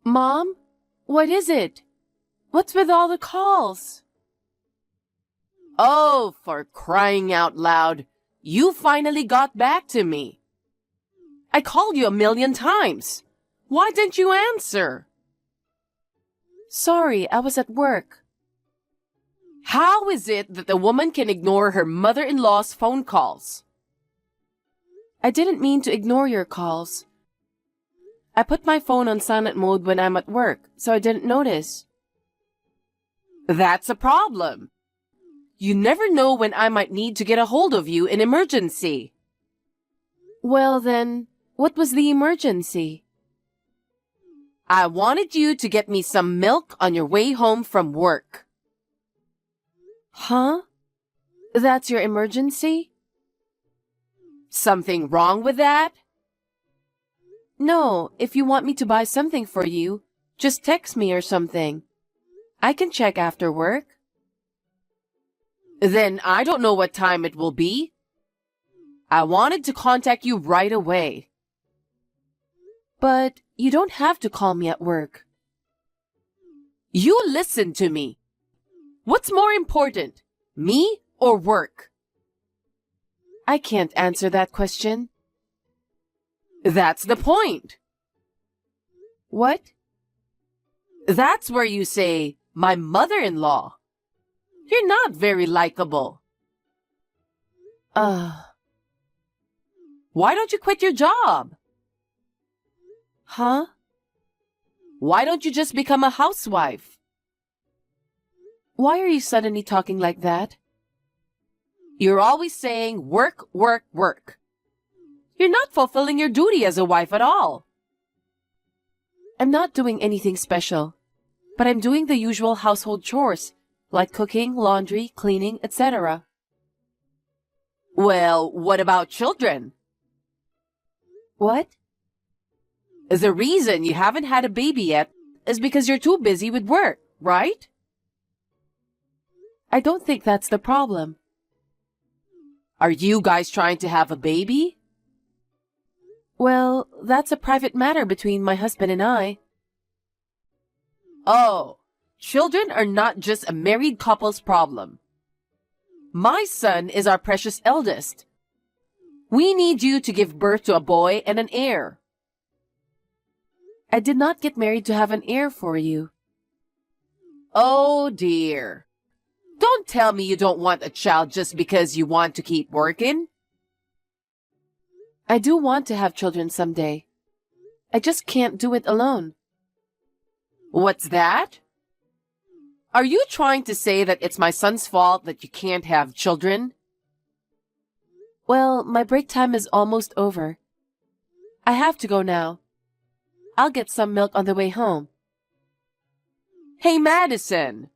Mom? What is it? What's with all the calls? Oh, for crying out loud. You finally got back to me. I called you 1,000,000 times. Why didn't you answer? Sorry, I was at work. How is it that a woman can ignore her mother-in-law's phone calls? I didn't mean to ignore your calls. I put my phone on silent mode when I'm at work, so I didn't notice. That's a problem. You never know when I might need to get a hold of you in emergency. Well then, what was the emergency? I wanted you to get me some milk on your way home from work. Huh? That's your emergency? Something wrong with that? No, if you want me to buy something for you, just text me or something. I can check after work. Then I don't know what time it will be. I wanted to contact you right away. But you don't have to call me at work. You listen to me. What's more important, me or work? I can't answer that question. That's the point. What? That's where you say, my mother-in-law. You're not very likable. Why don't you quit your job? Huh? Why don't you just become a housewife? Why are you suddenly talking like that? You're always saying work, work, work. You're not fulfilling your duty as a wife at all. I'm not doing anything special, but I'm doing the usual household chores, like cooking, laundry, cleaning, etc. Well, what about children? What? The reason you haven't had a baby yet is because you're too busy with work, right? I don't think that's the problem. Are you guys trying to have a baby? Well, that's a private matter between my husband and I. Oh, children are not just a married couple's problem. My son is our precious eldest. We need you to give birth to a boy and an heir. I did not get married to have an heir for you. Oh dear. Don't tell me you don't want a child just because you want to keep working. I do want to have children someday. I just can't do it alone. What's that? Are you trying to say that it's my son's fault that you can't have children? Well, my break time is almost over. I have to go now. I'll get some milk on the way home. Hey, Madison.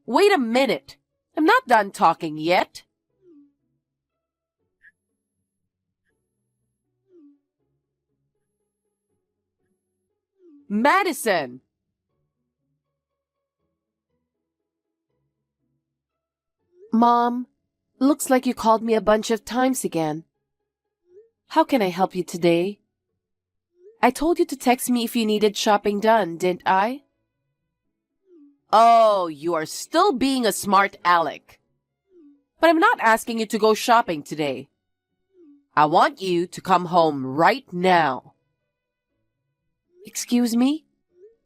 Wait a minute. I'm not done talking yet. Madison! Mom, looks like you called me a bunch of times again. How can I help you today? I told you to text me if you needed shopping done, didn't I? Oh, you are still being a smart aleck. But I'm not asking you to go shopping today. I want you to come home right now. Excuse me?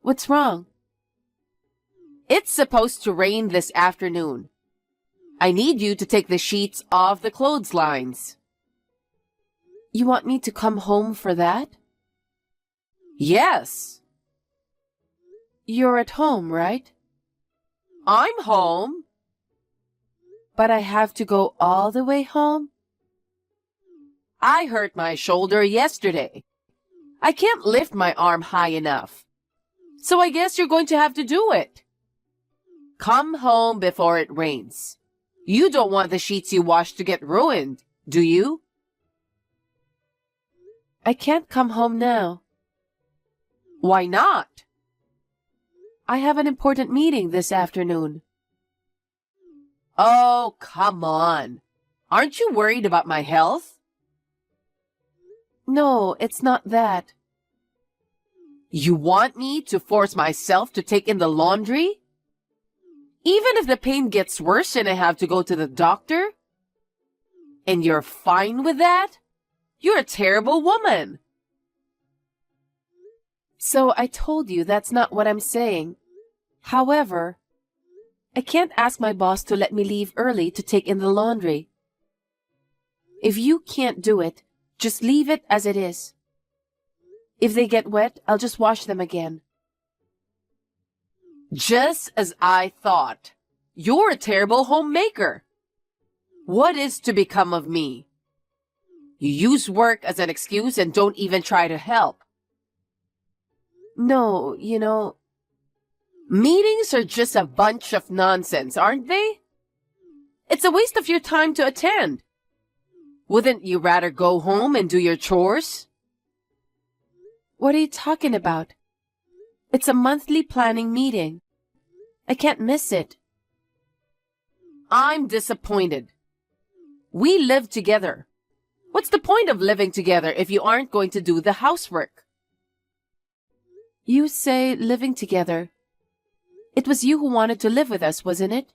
What's wrong? It's supposed to rain this afternoon. I need you to take the sheets off the clotheslines. You want me to come home for that? Yes. You're at home, right? I'm home. But I have to go all the way home? I hurt my shoulder yesterday. I can't lift my arm high enough. So I guess you're going to have to do it. Come home before it rains. You don't want the sheets you washed to get ruined, do you? I can't come home now. Why not? I have an important meeting this afternoon. Oh, come on. Aren't you worried about my health? No, it's not that. You want me to force myself to take in the laundry? Even if the pain gets worse and I have to go to the doctor? And you're fine with that? You're a terrible woman. So I told you that's not what I'm saying. However, I can't ask my boss to let me leave early to take in the laundry. If you can't do it, just leave it as it is. If they get wet, I'll just wash them again. Just as I thought. You're a terrible homemaker. What is to become of me? You use work as an excuse and don't even try to help. No, Meetings are just a bunch of nonsense, aren't they? It's a waste of your time to attend. Wouldn't you rather go home and do your chores? what are you talking about? It's a monthly planning meeting. I can't miss it. I'm disappointed. We live together. What's the point of living together if you aren't going to do the housework? You say living together. It was you who wanted to live with us, wasn't it?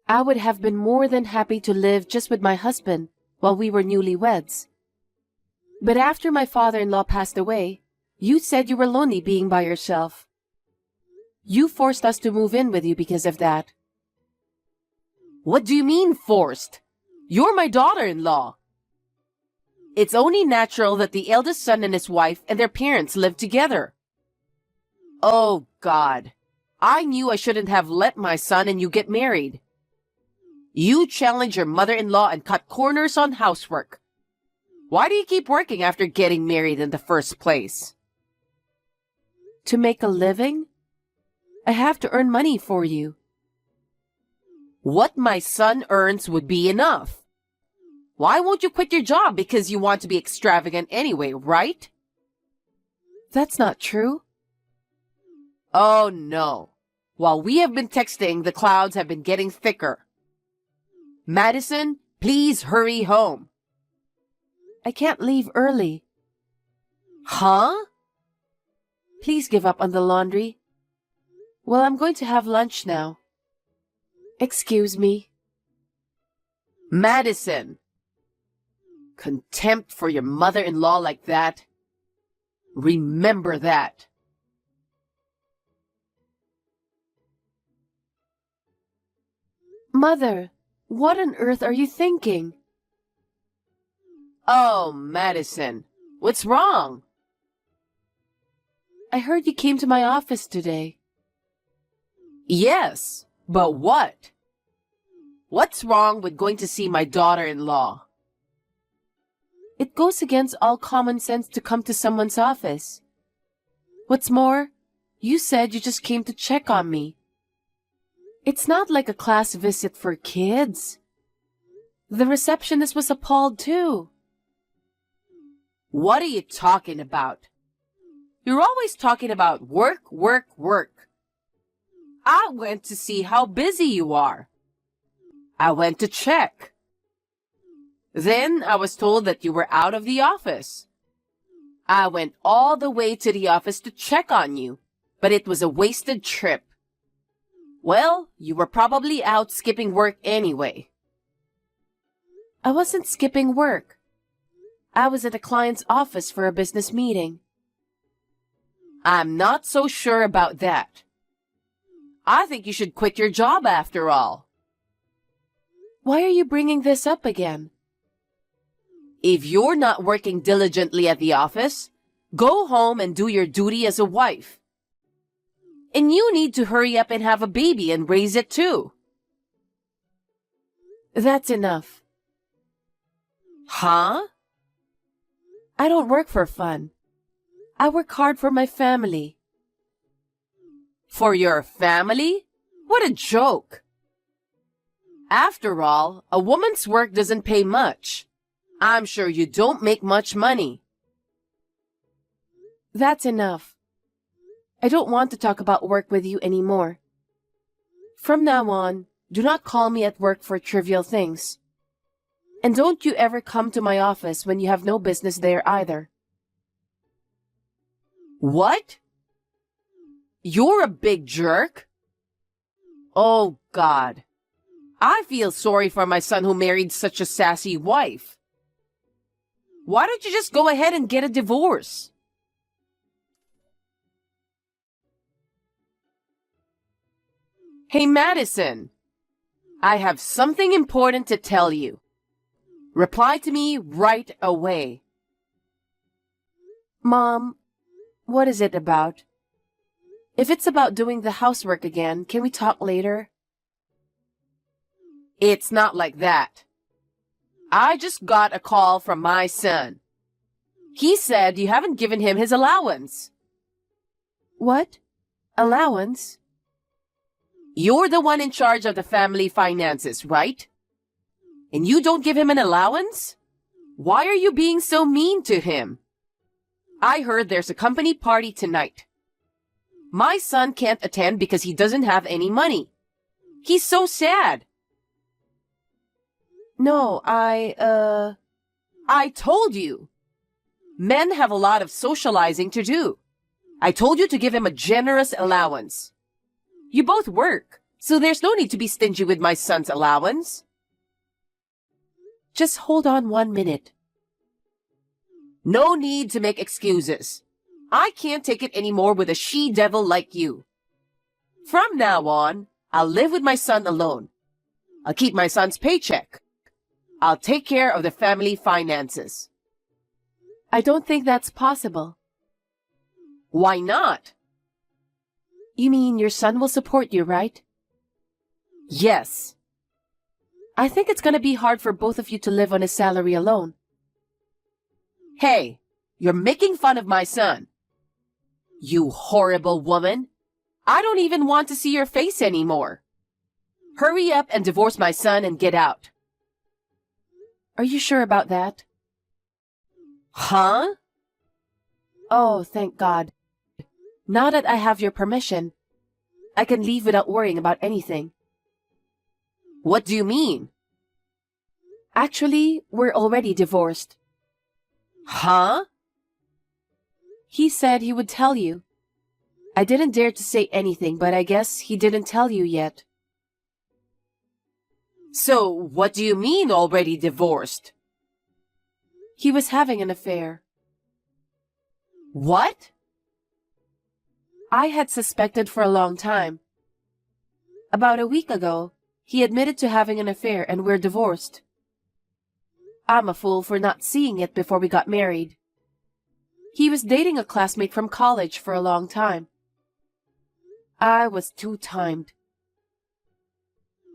I would have been more than happy to live just with my husband while we were newlyweds. But after my father-in-law passed away, you said you were lonely being by yourself. You forced us to move in with you because of that. What do you mean forced? You're my daughter-in-law. It's only natural that the eldest son and his wife and their parents live together. Oh, God. I knew I shouldn't have let my son and you get married. You challenge your mother-in-law and cut corners on housework. Why do you keep working after getting married in the first place? To make a living? I have to earn money for you. What my son earns would be enough. Why won't you quit your job because you want to be extravagant anyway, right? That's not true. Oh, no. While we have been texting, the clouds have been getting thicker. Madison, please hurry home. I can't leave early. Huh? Please give up on the laundry. Well, I'm going to have lunch now. Excuse me. Madison. Contempt for your mother-in-law like that? Remember that. Mother, what on earth are you thinking? Oh, Madison, what's wrong? I heard you came to my office today. Yes, but what? What's wrong with going to see my daughter-in-law? It goes against all common sense to come to someone's office. What's more, you said you just came to check on me. It's not like a class visit for kids. The receptionist was appalled too. What are you talking about? You're always talking about work, work, work. I went to see how busy you are. I went to check. Then I was told that you were out of the office. I went all the way to the office to check on you, but it was a wasted trip. Well, you were probably out skipping work anyway. I wasn't skipping work. I was at a client's office for a business meeting. I'm not so sure about that. I think you should quit your job after all. Why are you bringing this up again? If you're not working diligently at the office, go home and do your duty as a wife. And you need to hurry up and have a baby and raise it too. That's enough. Huh? I don't work for fun. I work hard for my family. For your family? What a joke. After all, a woman's work doesn't pay much. I'm sure you don't make much money. That's enough. I don't want to talk about work with you anymore. From now on, do not call me at work for trivial things. And don't you ever come to my office when you have no business there either. What? You're a big jerk? Oh, God. I feel sorry for my son who married such a sassy wife. Why don't you just go ahead and get a divorce? Hey, Madison. I have something important to tell you. Reply to me right away. Mom, what is it about? If it's about doing the housework again, can we talk later? It's not like that. I just got a call from my son. He said you haven't given him his allowance. What? Allowance? You're the one in charge of the family finances, right? And you don't give him an allowance? Why are you being so mean to him? I heard there's a company party tonight. My son can't attend because he doesn't have any money. He's so sad. No, I told you. Men have a lot of socializing to do. I told you to give him a generous allowance. You both work, so there's no need to be stingy with my son's allowance. Just hold on 1 minute. No need to make excuses. I can't take it anymore with a she-devil like you. From now on, I'll live with my son alone. I'll keep my son's paycheck. I'll take care of the family finances. I don't think that's possible. Why not? You mean your son will support you, right? Yes. I think it's gonna be hard for both of you to live on his salary alone. Hey, you're making fun of my son. You horrible woman. I don't even want to see your face anymore. Hurry up and divorce my son and get out. Are you sure about that? Huh? Oh, thank God. Now that I have your permission, I can leave without worrying about anything. What do you mean? Actually, we're already divorced. Huh? He said he would tell you. I didn't dare to say anything, but I guess he didn't tell you yet. So, what do you mean already divorced? He was having an affair. What? I had suspected for a long time. About a week ago, he admitted to having an affair and we're divorced. I'm a fool for not seeing it before we got married. He was dating a classmate from college for a long time. I was two-timed.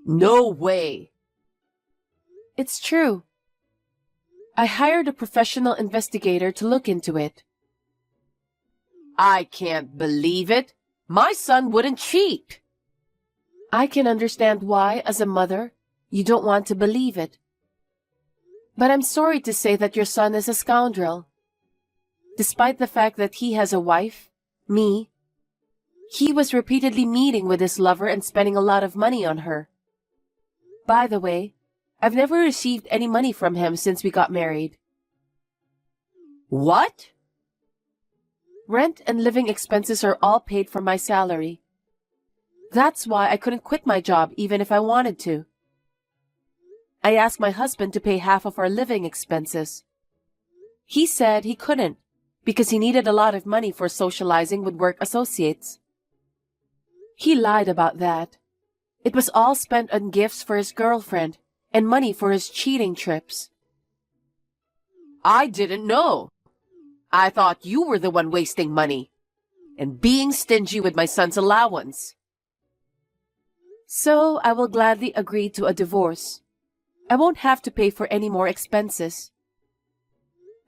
No way. It's true. I hired a professional investigator to look into it. I can't believe it. My son wouldn't cheat. I can understand why, as a mother, you don't want to believe it. But I'm sorry to say that your son is a scoundrel. Despite the fact that he has a wife, me, he was repeatedly meeting with his lover and spending a lot of money on her. By the way, I've never received any money from him since we got married. What? Rent and living expenses are all paid from my salary. That's why I couldn't quit my job even if I wanted to. I asked my husband to pay half of our living expenses. He said he couldn't because he needed a lot of money for socializing with work associates. He lied about that. It was all spent on gifts for his girlfriend and money for his cheating trips. I didn't know. I thought you were the one wasting money and being stingy with my son's allowance. So I will gladly agree to a divorce. I won't have to pay for any more expenses.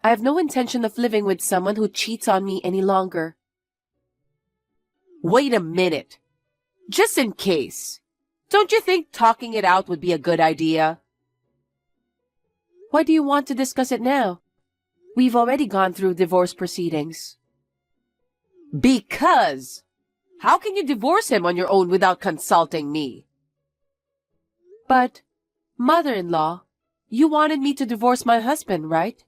I have no intention of living with someone who cheats on me any longer. Wait a minute. Just in case. Don't you think talking it out would be a good idea? Why do you want to discuss it now? We've already gone through divorce proceedings. Because how can you divorce him on your own without consulting me? But, mother-in-law, you wanted me to divorce my husband, right?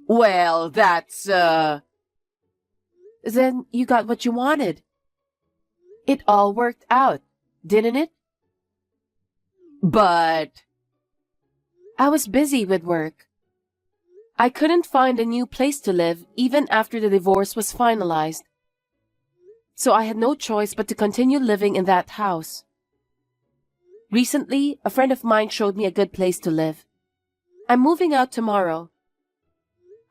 Well, that's, Then you got what you wanted. It all worked out, didn't it? But I was busy with work. I couldn't find a new place to live even after the divorce was finalized. So I had no choice but to continue living in that house. Recently, a friend of mine showed me a good place to live. I'm moving out tomorrow.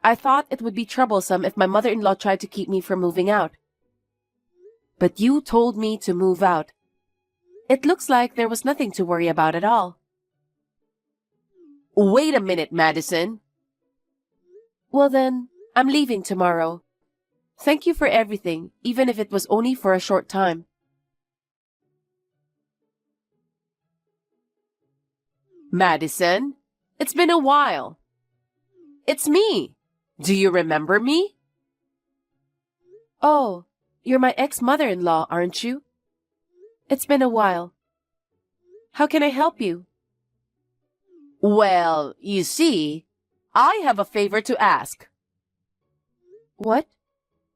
I thought it would be troublesome if my mother-in-law tried to keep me from moving out. But you told me to move out. It looks like there was nothing to worry about at all. wait a minute, Madison. Well then, I'm leaving tomorrow. Thank you for everything, even if it was only for a short time. Madison, it's been a while. It's me. Do you remember me? Oh, you're my ex-mother-in-law, aren't you? It's been a while. How can I help you? Well, you see, I have a favor to ask. What?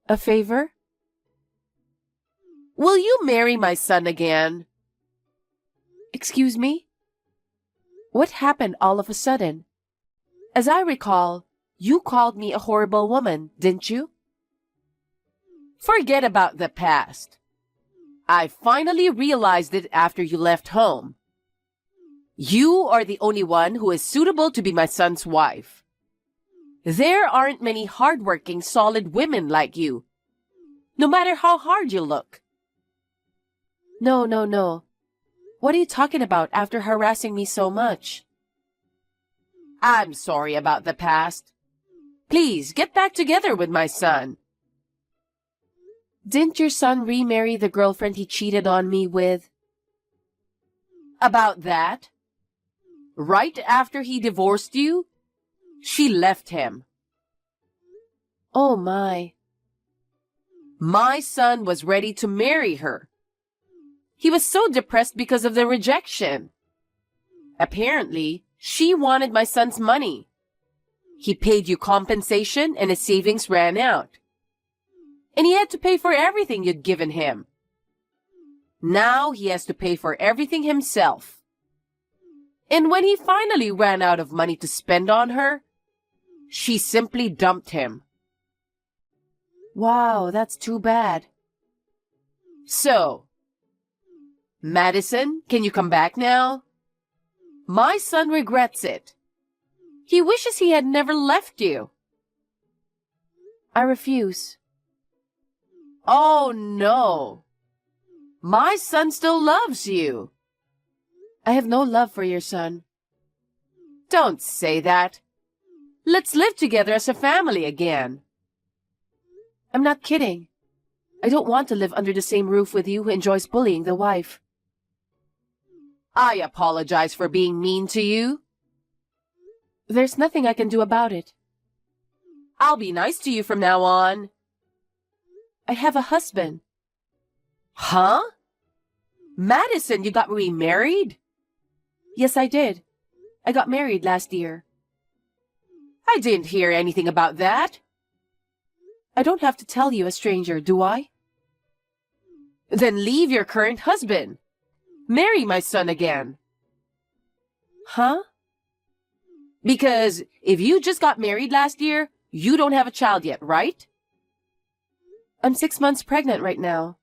A favor? Will you marry my son again? Excuse me? What happened all of a sudden? As I recall, you called me a horrible woman, didn't you? Forget about the past. I finally realized it after you left home. You are the only one who is suitable to be my son's wife. There aren't many hardworking, solid women like you, no matter how hard you look. No. What are you talking about after harassing me so much? I'm sorry about the past. Please get back together with my son. Didn't your son remarry the girlfriend he cheated on me with? About that? Right after he divorced you, she left him. Oh my. My son was ready to marry her. He was so depressed because of the rejection. Apparently, she wanted my son's money. He paid you compensation and his savings ran out. And he had to pay for everything you'd given him. Now he has to pay for everything himself. And when he finally ran out of money to spend on her, she simply dumped him. Wow, that's too bad. So, Madison, can you come back now? My son regrets it. He wishes he had never left you. I refuse. Oh no. My son still loves you. I have no love for your son. Don't say that. Let's live together as a family again. I'm not kidding. I don't want to live under the same roof with you who enjoys bullying the wife. I apologize for being mean to you. There's nothing I can do about it. I'll be nice to you from now on. I have a husband. Huh? Madison, you got remarried? Yes, I did. I got married last year. I didn't hear anything about that. I don't have to tell you, a stranger, do I? Then leave your current husband. Marry my son again. Huh? Because if you just got married last year, you don't have a child yet, right? I'm 6 months pregnant right now.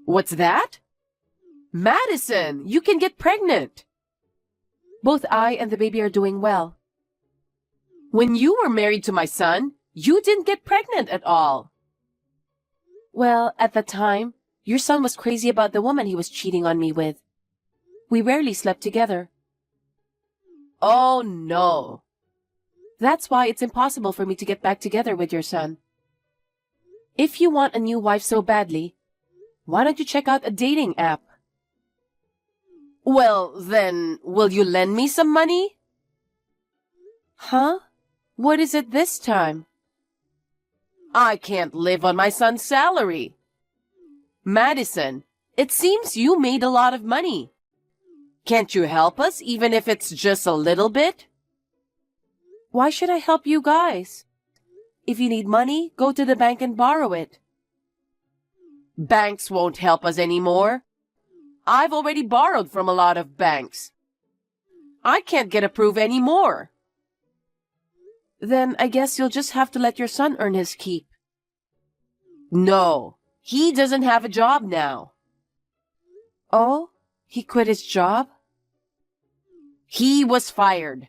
What's that? Madison, you can get pregnant. Both I and the baby are doing well. When you were married to my son, you didn't get pregnant at all. Well, at the time, your son was crazy about the woman he was cheating on me with. We rarely slept together. Oh no. That's why it's impossible for me to get back together with your son. If you want a new wife so badly, why don't you check out a dating app? Well, then, will you lend me some money? Huh? What is it this time? I can't live on my son's salary. Madison, it seems you made a lot of money. Can't you help us, even if it's just a little bit? Why should I help you guys? If you need money, go to the bank and borrow it. Banks won't help us anymore. I've already borrowed from a lot of banks. I can't get approved anymore. Then I guess you'll just have to let your son earn his keep. No, he doesn't have a job now. Oh, he quit his job? He was fired.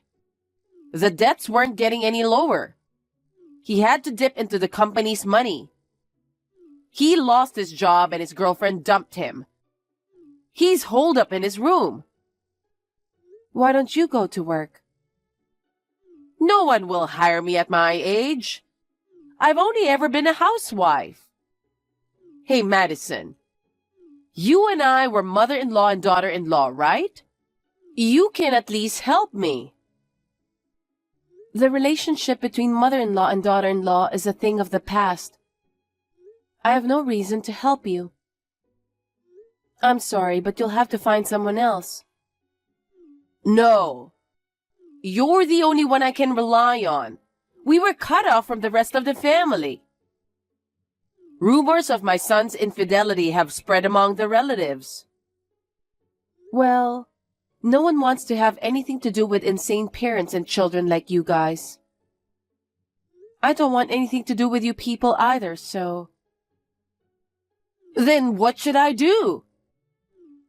The debts weren't getting any lower. He had to dip into the company's money. He lost his job and his girlfriend dumped him. He's holed up in his room. Why don't you go to work? No one will hire me at my age. I've only ever been a housewife. Hey, Madison. You and I were mother-in-law and daughter-in-law, right? You can at least help me. The relationship between mother-in-law and daughter-in-law is a thing of the past. I have no reason to help you. I'm sorry, but you'll have to find someone else. No. You're the only one I can rely on. We were cut off from the rest of the family. Rumors of my son's infidelity have spread among the relatives. Well, no one wants to have anything to do with insane parents and children like you guys. I don't want anything to do with you people either, so... Then what should I do?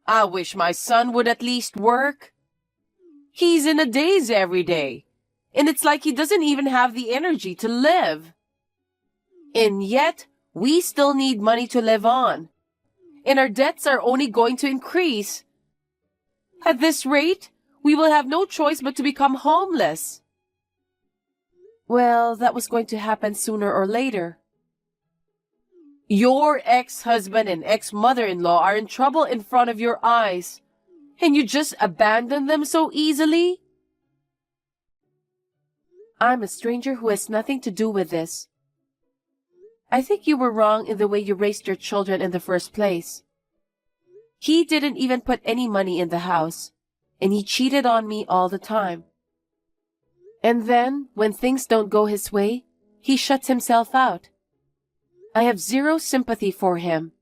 I wish my son would at least work. He's in a daze every day, and it's like he doesn't even have the energy to live. And yet, we still need money to live on, and our debts are only going to increase. At this rate, we will have no choice but to become homeless. Well, that was going to happen sooner or later. Your ex-husband and ex-mother-in-law are in trouble in front of your eyes, and you just abandon them so easily? I'm a stranger who has nothing to do with this. I think you were wrong in the way you raised your children in the first place. He didn't even put any money in the house, and he cheated on me all the time. And then, when things don't go his way, he shuts himself out. I have zero sympathy for him.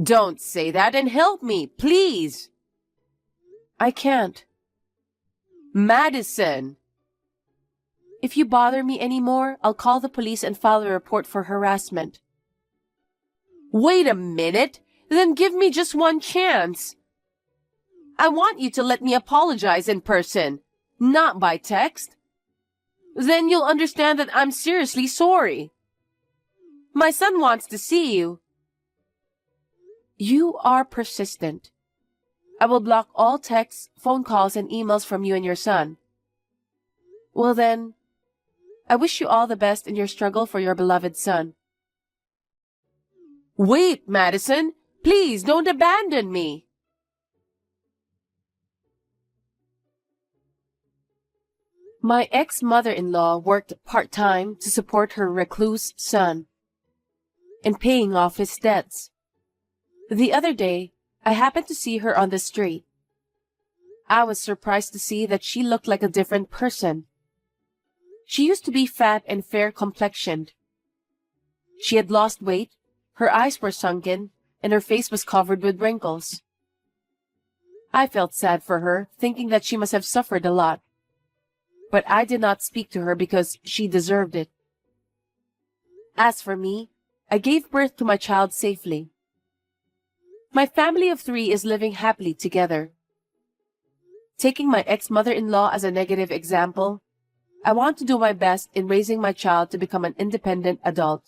Don't say that and help me, please. I can't. Madison. If you bother me anymore, I'll call the police and file a report for harassment. Wait a minute, then give me just one chance. I want you to let me apologize in person, not by text. Then you'll understand that I'm seriously sorry. My son wants to see you. You are persistent. I will block all texts, phone calls, and emails from you and your son. Well then, I wish you all the best in your struggle for your beloved son. Wait, Madison. Please don't abandon me. My ex-mother-in-law worked part-time to support her recluse son and paying off his debts. The other day, I happened to see her on the street. I was surprised to see that she looked like a different person. She used to be fat and fair-complexioned. She had lost weight, her eyes were sunken, and her face was covered with wrinkles. I felt sad for her, thinking that she must have suffered a lot. But I did not speak to her because she deserved it. As for me, I gave birth to my child safely. My family of 3 is living happily together. Taking my ex-mother-in-law as a negative example, I want to do my best in raising my child to become an independent adult.